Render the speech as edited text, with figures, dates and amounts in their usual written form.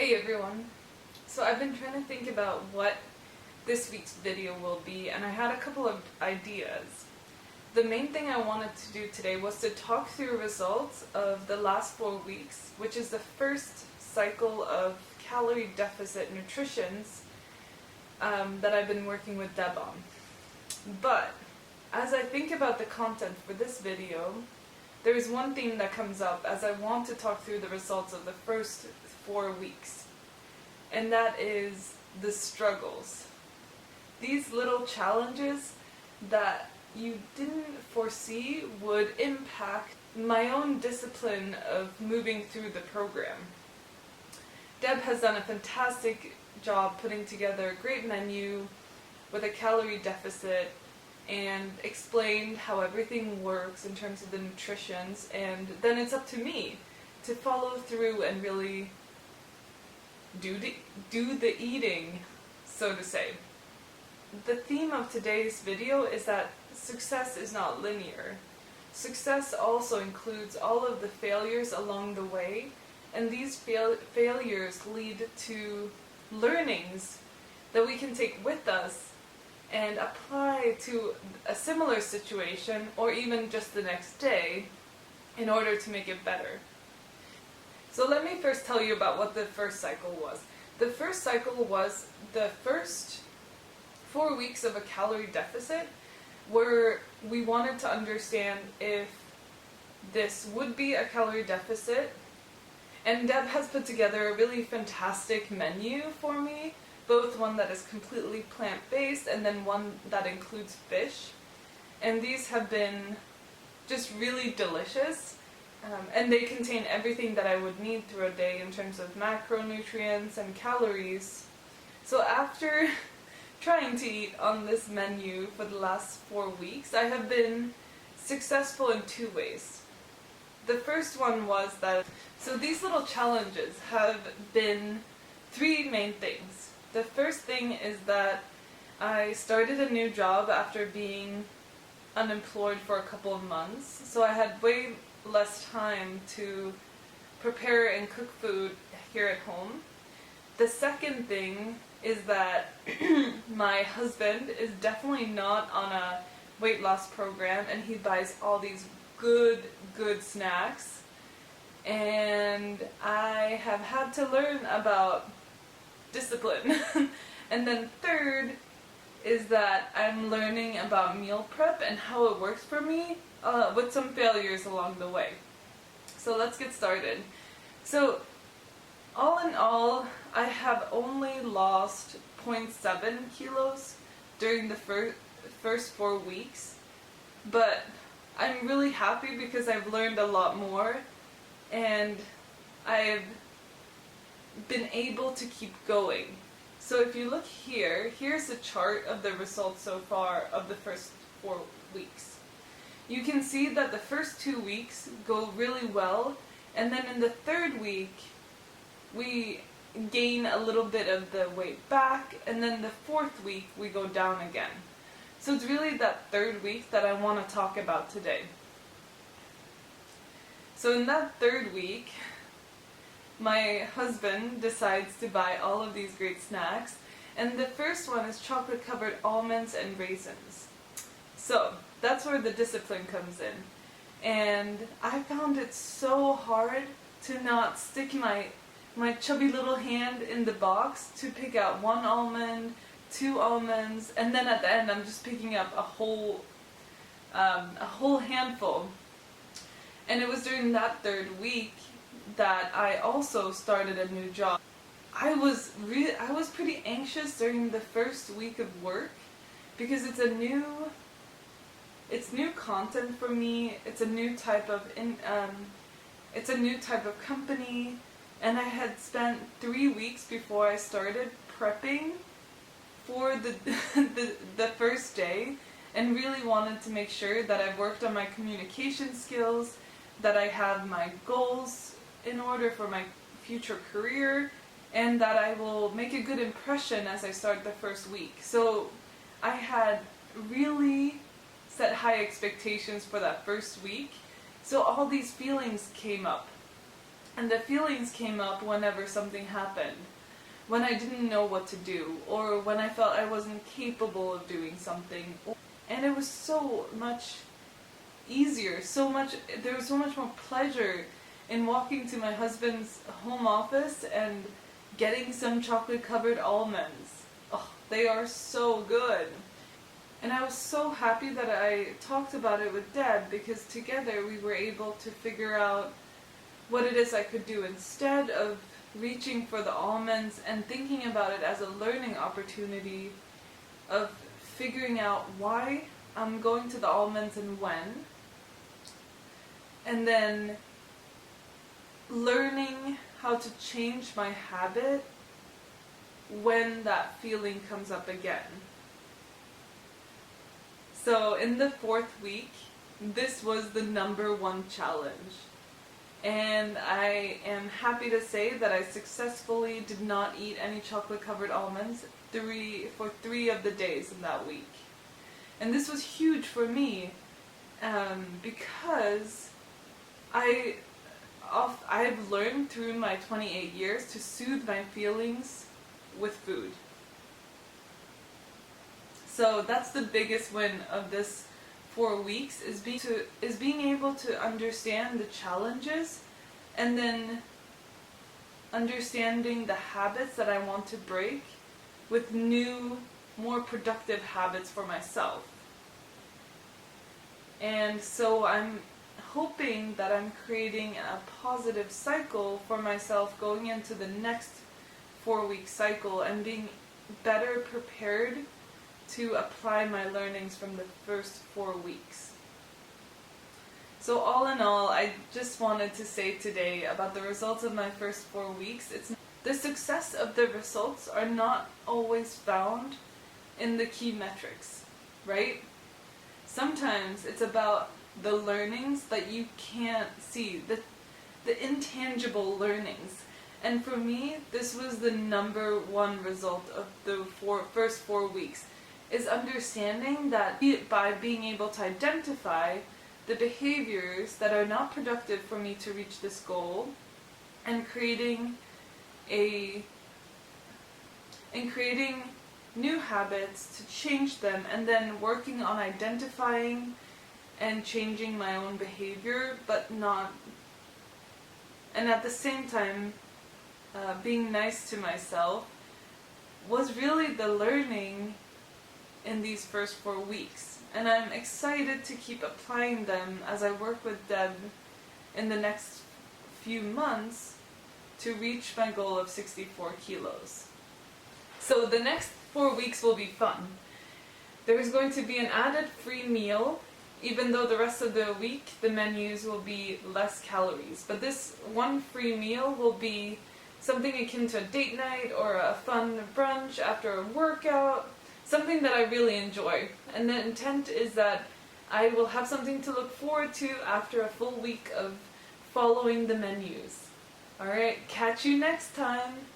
Hey everyone! So I've been trying to think about what this week's video will be, and I had a couple of ideas. The main thing I wanted to do today was to talk through results of the last 4 weeks, which is the first cycle of calorie deficit nutritions that I've been working with Deb on. But as I think about the content for this video, there is one theme that comes up as I want to talk through the results of the first 4 weeks, and that is the struggles. These little challenges that you didn't foresee would impact my own discipline of moving through the program. Deb has done a fantastic job putting together a great menu with a calorie deficit and explained how everything works in terms of the nutritions, and then it's up to me to follow through and really do the eating, so to say. The theme of today's video is that success is not linear. Success also includes all of the failures along the way, and these failures lead to learnings that we can take with us and apply to a similar situation or even just the next day in order to make it better. So let me first tell you about what the first cycle was. The first cycle was the first 4 weeks of a calorie deficit, where we wanted to understand if this would be a calorie deficit. And Deb has put together a really fantastic menu for me, both one that is completely plant-based and then one that includes fish. And these have been just really delicious. And they contain everything that I would need through a day in terms of macronutrients and calories. So after trying to eat on this menu for the last 4 weeks, I have been successful in 2 ways. The first one was that, so these little challenges have been 3 main things. The first thing is that I started a new job after being unemployed for a couple of months, so I had way less time to prepare and cook food here at home. The second thing is that my husband is definitely not on a weight loss program, and he buys all these good snacks, and I have had to learn about discipline. And then third is that I'm learning about meal prep and how it works for me, with some failures along the way. So let's get started. So all in all, I have only lost 0.7 kilos during the first 4 weeks, but I'm really happy because I've learned a lot more, and I've been able to keep going. So if you look here, here's a chart of the results so far of the first 4 weeks. You can see that the first 2 weeks go really well, and then in the 3rd week we gain a little bit of the weight back, and then the 4th week we go down again. So it's really that 3rd week that I want to talk about today. So in that 3rd week, my husband decides to buy all of these great snacks, and the first one is chocolate covered almonds and raisins. So that's where the discipline comes in, and I found it so hard to not stick my chubby little hand in the box to pick out 1 almond, 2 almonds, and then at the end I'm just picking up a whole handful. And it was during that 3rd week that I also started a new job. I was pretty anxious during the first week of work because it's new content for me. It's a new type of company, and I had spent 3 weeks before I started prepping for the first day, and really wanted to make sure that I've worked on my communication skills, that I have my goals in order for my future career, and that I will make a good impression as I start the first week. So I had really set high expectations for that first week, so all these feelings came up. And the feelings came up whenever something happened, when I didn't know what to do, or when I felt I wasn't capable of doing something. And it was so much easier, there was so much more pleasure in walking to my husband's home office and getting some chocolate covered almonds. Oh, they are so good. And I was so happy that I talked about it with Deb, because together we were able to figure out what it is I could do instead of reaching for the almonds and thinking about it as a learning opportunity of figuring out why I'm going to the almonds and when, and then learning how to change my habit when that feeling comes up again. So in the 4th week, this was the #1 challenge. And I am happy to say that I successfully did not eat any chocolate covered almonds for 3 of the days in that week. And this was huge for me, because I've learned through my 28 years to soothe my feelings with food. So that's the biggest win of this 4 weeks, is being able to understand the challenges and then understanding the habits that I want to break with new, more productive habits for myself. And so I'm hoping that I'm creating a positive cycle for myself going into the next 4-week cycle and being better prepared to apply my learnings from the first 4 weeks. So all in all, I just wanted to say today about the results of my first 4 weeks. The success of the results are not always found in the key metrics, right? Sometimes it's about the learnings that you can't see, the intangible learnings. And for me, this was the #1 result of the first 4 weeks, is understanding that by being able to identify the behaviors that are not productive for me to reach this goal, and creating new habits to change them, and then working on identifying and changing my own behavior, and at the same time being nice to myself, was really the learning in these first 4 weeks. And I'm excited to keep applying them as I work with Deb in the next few months to reach my goal of 64 kilos. So the next 4 weeks will be fun. There is going to be an added free meal, even though the rest of the week the menus will be less calories. But this one free meal will be something akin to a date night or a fun brunch after a workout, something that I really enjoy. And the intent is that I will have something to look forward to after a full week of following the menus. Alright, catch you next time!